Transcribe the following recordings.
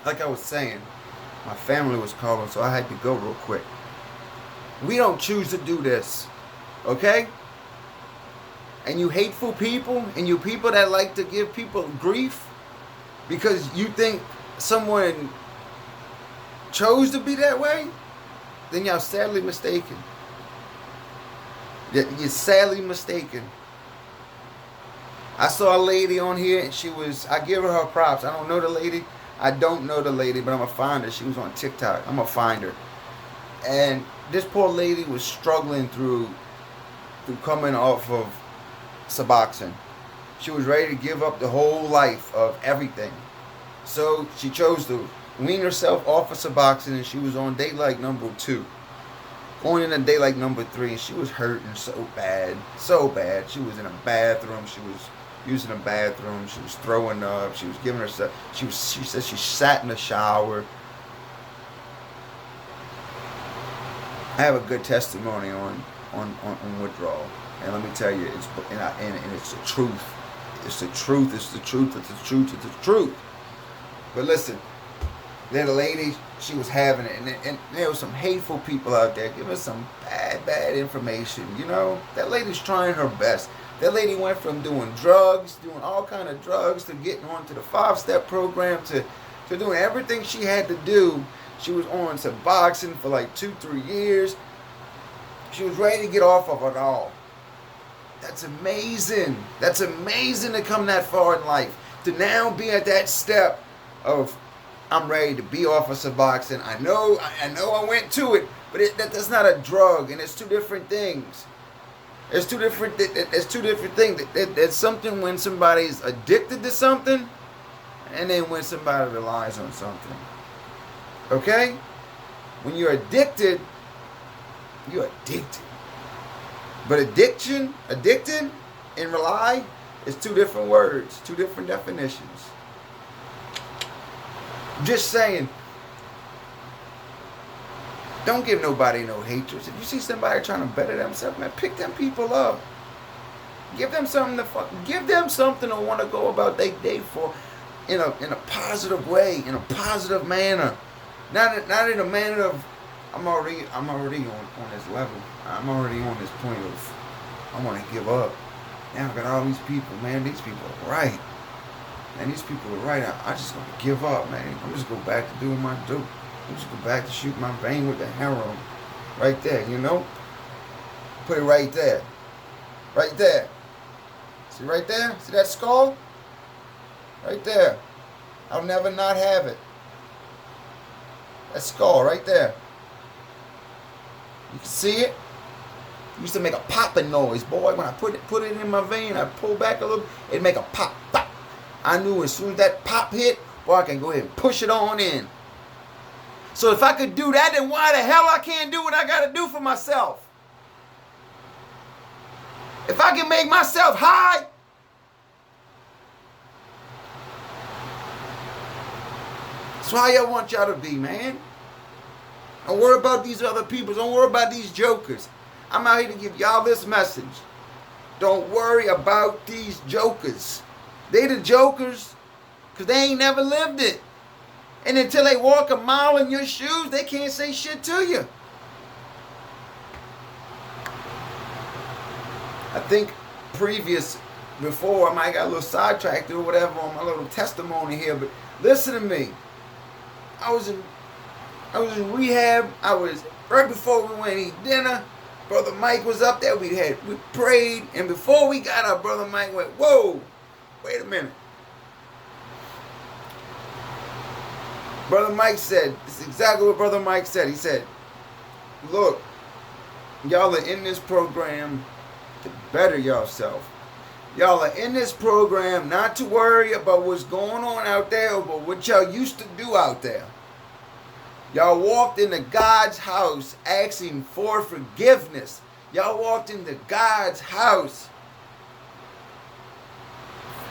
like I was saying, my family was calling, so I had to go real quick. We don't choose to do this, okay? And you hateful people, and you people that like to give people grief because you think someone chose to be that way, then y'all sadly mistaken. You're sadly mistaken. I saw a lady on here, and I give her props. I don't know the lady. I don't know the lady, but I'm going to find her. She was on TikTok. I'm going to find her. And this poor lady was struggling through coming off of Suboxone. She was ready to give up the whole life of everything. So she chose to wean herself off of Suboxone, and she was on day like number 2. Going into day like number 3, and she was hurting so bad. So bad. She was in a bathroom. She was using a bathroom. She was throwing up. She was giving herself. She said she sat in the shower. I have a good testimony on withdrawal, and let me tell you, it's the truth. It's the truth. It's the truth. It's the truth. It's the truth. But listen, that lady, she was having it, and there was some hateful people out there giving some bad information. You know, that lady's trying her best. That lady went from doing drugs, doing all kind of drugs, to getting onto the 5-step program, to doing everything she had to do. She was on Suboxone for like 2-3 years. She was ready to get off of it all. That's amazing. That's amazing to come that far in life. To now be at that step of, I'm ready to be off of Suboxone. I know I went to it, but that's not a drug, and it's two different things. It's two different things. It's something when somebody's addicted to something, and then when somebody relies on something. Okay? When you're addicted, you're addicted. But addicted, and rely is two different words, two different definitions. Just saying, don't give nobody no hatred. If you see somebody trying to better themselves, man, pick them people up. Give them something to want to go about their day for, in a positive way, in a positive manner. Not in a manner of, I'm already on this level. I'm already on this point of, I want to give up. Now I got all these people, man. These people are right. Man, these people are right. I just gonna give up, man. I'm just go back to doing my dope. I'm just go back to shooting my vein with the heroin. Right there, you know? Put it right there. Right there. See right there? See that skull? Right there. I'll never not have it. That skull right there. You can see it? It used to make a popping noise, boy. When I put it in my vein, I pull back a little, it'd make a pop, pop. I knew as soon as that pop hit, boy, I can go ahead and push it on in. So if I could do that, then why the hell I can't do what I gotta do for myself? If I can make myself high, that's how I want y'all to be, man. Don't worry about these other people. Don't worry about these jokers. I'm out here to give y'all this message. Don't worry about these jokers. They the jokers because they ain't never lived it. And until they walk a mile in your shoes, they can't say shit to you. I think before, I might got a little sidetracked or whatever on my little testimony here, but listen to me. I was in rehab. I was right before we went to eat dinner. Brother Mike was up there. We prayed, and before we got up, Brother Mike went, "Whoa, wait a minute." Brother Mike said, this is exactly what Brother Mike said. He said, "Look, y'all are in this program to better yourself. Y'all are in this program not to worry about what's going on out there, but what y'all used to do out there. Y'all walked into God's house asking for forgiveness. Y'all walked into God's house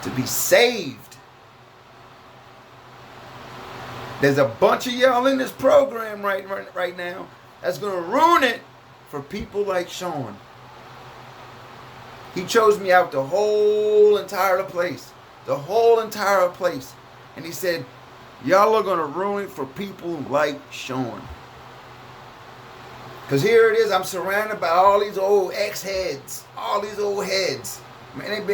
to be saved. There's a bunch of y'all in this program right now that's going to ruin it for people like Sean. He chose me out the whole entire place. The whole entire place. And he said, Y'all are going to ruin it for people like Sean. Because here it is, I'm surrounded by all these old ex-heads. All these old heads. Man,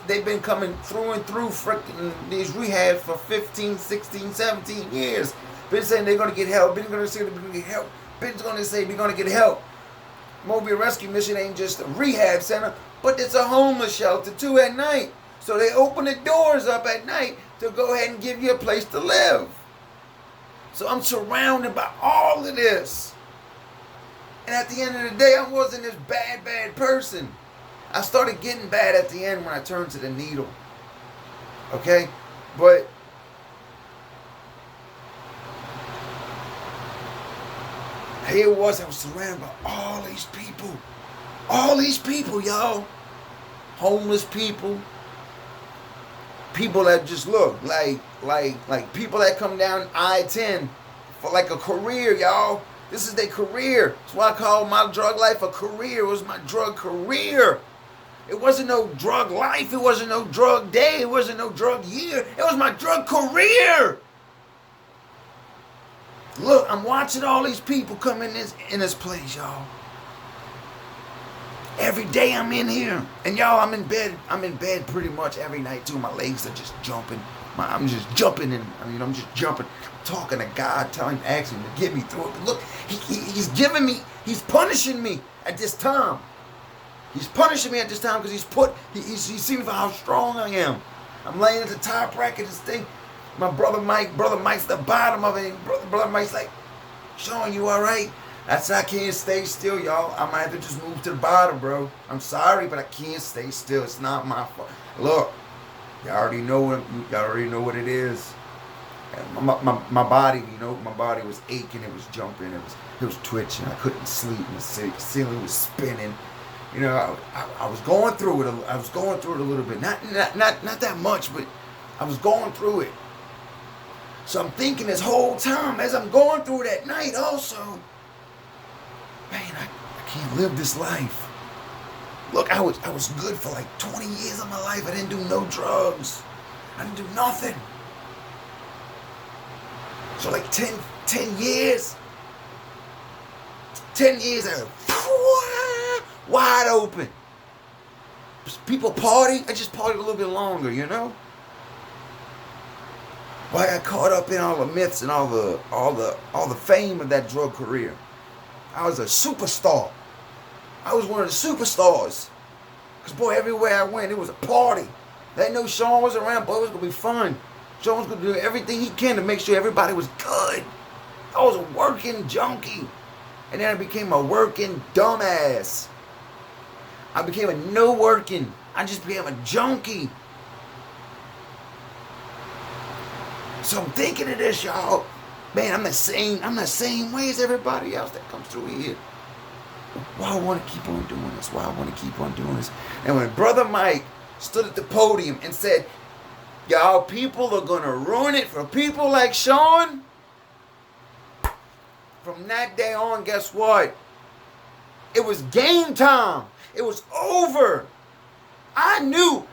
they've been coming through and through freaking these rehabs for 15, 16, 17 years. Been saying they're going to get help. Been going to say they're going to get help. Been going to say they're going to get help. Mobile Rescue Mission ain't just a rehab center, but it's a homeless shelter too at night. So they open the doors up at night to go ahead and give you a place to live. So I'm surrounded by all of this. And at the end of the day, I wasn't this bad person. I started getting bad at the end when I turned to the needle. Okay? But here it was, I was surrounded by all these people. All these people, y'all. Homeless people. People that just look like people that come down I-10 for like a career, y'all. This is their career. That's why I call my drug life a career. It was my drug career. It wasn't no drug life. It wasn't no drug day. It wasn't no drug year. It was my drug career. Look, I'm watching all these people come in this place, y'all. Every day I'm in here. And y'all, I'm in bed pretty much every night too. My legs are just jumping. I'm just jumping and I'm just jumping. Talking to God, asking him to get me through it. But look, he's punishing me at this time. He's punishing me at this time because he's seen for how strong I am. I'm laying at the top rack of this thing. My brother Mike's the bottom of it. And brother Mike's like, Sean, you all right? I said, I can't stay still, y'all. I might have to just move to the bottom, bro. I'm sorry, but I can't stay still. It's not my fault. Look, y'all already know what it is. My body, my body was aching. It was jumping. It was twitching. I couldn't sleep. The ceiling was spinning. I was going through it. I was going through it a little bit. Not that much, but I was going through it. So I'm thinking this whole time as I'm going through it at night also, man, I can't live this life. Look, I was good for like 20 years of my life. I didn't do no drugs. I didn't do nothing. So like 10 years. 10 years I was wide open. People party. I just partied a little bit longer, Well, I got caught up in all the myths and all the fame of that drug career. I was a superstar. I was one of the superstars. Because, boy, everywhere I went, it was a party. They knew Sean was around, boy, it was going to be fun. Sean was going to do everything he can to make sure everybody was good. I was a working junkie. And then I became a working dumbass. I became a no working. I just became a junkie. So I'm thinking of this, y'all. Man, I'm the same way as everybody else that comes through here. Why I want to keep on doing this? Why I want to keep on doing this? And when Brother Mike stood at the podium and said, y'all, people are going to ruin it for people like Sean. From that day on, guess what? It was game time. It was over. I knew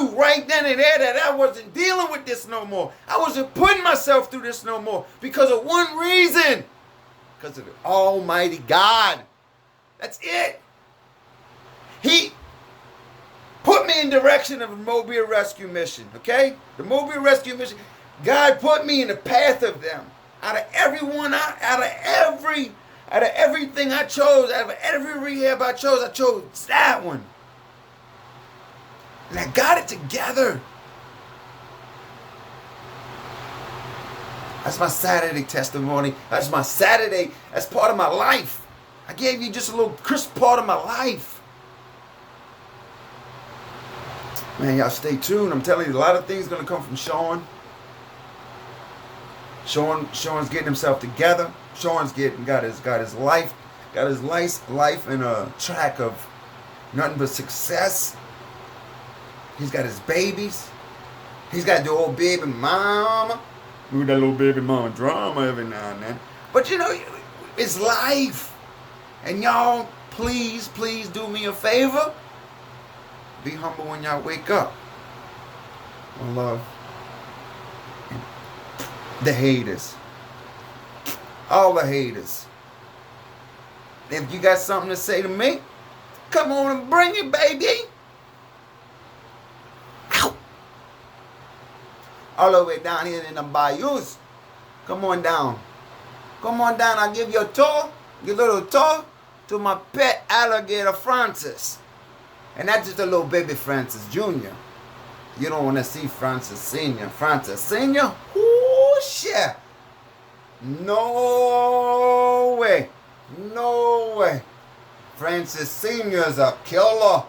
right then and there that I wasn't dealing with this no more. I wasn't putting myself through this no more because of one reason. Because of the Almighty God. That's it. He put me in direction of the Mobile Rescue Mission, okay? The Mobile Rescue Mission, God put me in the path of them. Out of everything I chose, out of every rehab I chose that one. And I got it together. That's my Saturday testimony. That's my Saturday. That's part of my life. I gave you just a little crisp part of my life. Man, y'all stay tuned. I'm telling you, a lot of things going to come from Sean. Sean's getting himself together. Sean's got his life in a track of nothing but success. He's got his babies. He's got the old baby mama. We got a little baby mama drama every now and then. But it's life. And y'all, please do me a favor. Be humble when y'all wake up. One love. The haters. All the haters. If you got something to say to me, come on and bring it, baby. Ow. All the way down here in the bayous. Come on down. Come on down. I'll give you a tour. Your little tour to my pet alligator Francis. And that's just a little baby Francis Jr. You don't want to see Francis Sr. Francis Sr.? Ooh, shit. No way. No way. Francis Sr. is a killer.